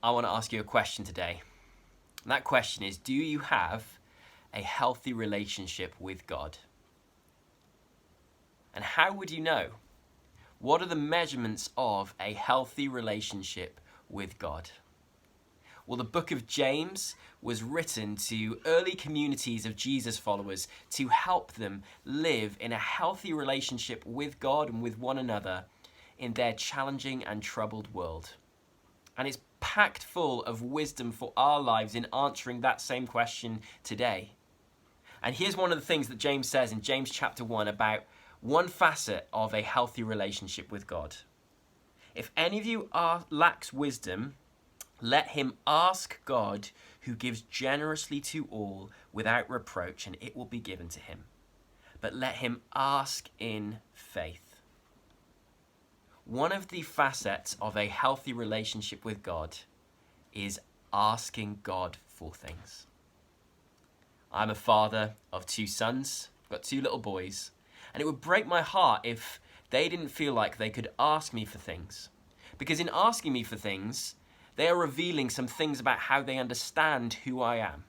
I want to ask you a question today. And that question is, do you have a healthy relationship with God? And how would you know? What are the measurements of a healthy relationship with God? Well, the book of James was written to early communities of Jesus followers to help them live in a healthy relationship with God and with one another in their challenging and troubled world. And it's packed full of wisdom for our lives in answering that same question today. And here's one of the things that James says in James chapter 1 about one facet of a healthy relationship with God. If any of you lacks wisdom, let him ask God, who gives generously to all without reproach, and it will be given to him. But let him ask in faith. One of the facets of a healthy relationship with God is asking God for things. I'm a father of 2 sons, I've got 2 little boys, and it would break my heart if they didn't feel like they could ask me for things. Because in asking me for things, they are revealing some things about how they understand who I am.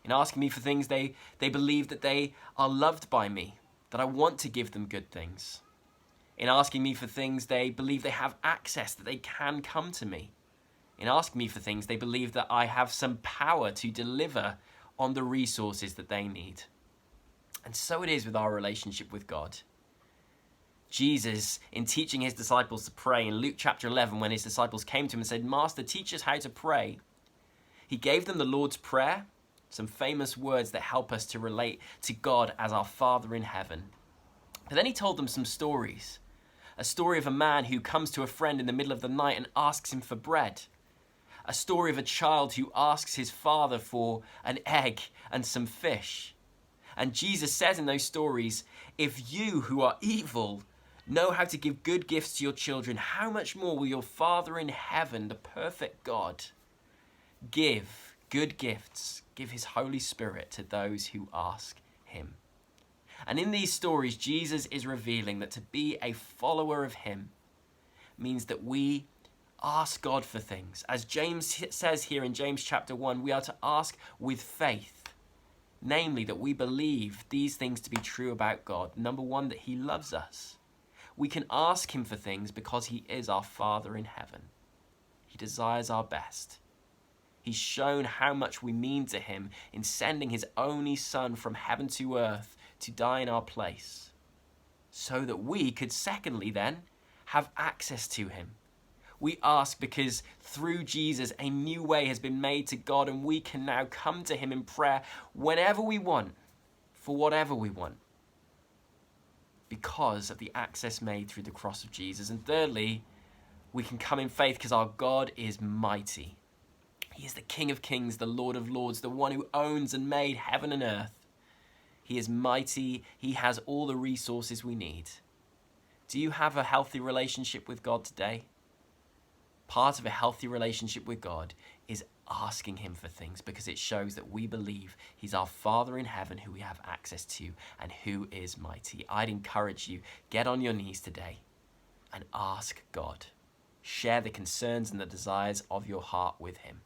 In asking me for things, they believe that they are loved by me, that I want to give them good things. In asking me for things, they believe they have access, that they can come to me. In asking me for things, they believe that I have some power to deliver on the resources that they need. And so it is with our relationship with God. Jesus, in teaching his disciples to pray in Luke chapter 11, when his disciples came to him and said, "Master, teach us how to pray," he gave them the Lord's Prayer, some famous words that help us to relate to God as our Father in heaven. But then he told them some stories. A story of a man who comes to a friend in the middle of the night and asks him for bread. A story of a child who asks his father for an egg and some fish. And Jesus says in those stories, if you who are evil know how to give good gifts to your children, how much more will your Father in heaven, the perfect God, give good gifts, give his Holy Spirit to those who ask him. And in these stories, Jesus is revealing that to be a follower of him means that we ask God for things. As James says here in James chapter 1, we are to ask with faith. Namely, that we believe these things to be true about God. Number one, that he loves us. We can ask him for things because he is our Father in heaven. He desires our best. He's shown how much we mean to him in sending his only Son from heaven to earth to die in our place, so that we could secondly then have access to him. We ask because through Jesus a new way has been made to God, and we can now come to him in prayer whenever we want, for whatever we want, because of the access made through the cross of Jesus. And thirdly, we can come in faith because our God is mighty. He is the King of Kings, the Lord of Lords, the one who owns and made heaven and earth. He is mighty. He has all the resources we need. Do you have a healthy relationship with God today? Part of a healthy relationship with God is asking him for things, because it shows that we believe he's our Father in heaven who we have access to and who is mighty. I'd encourage you, get on your knees today and ask God. Share the concerns and the desires of your heart with him.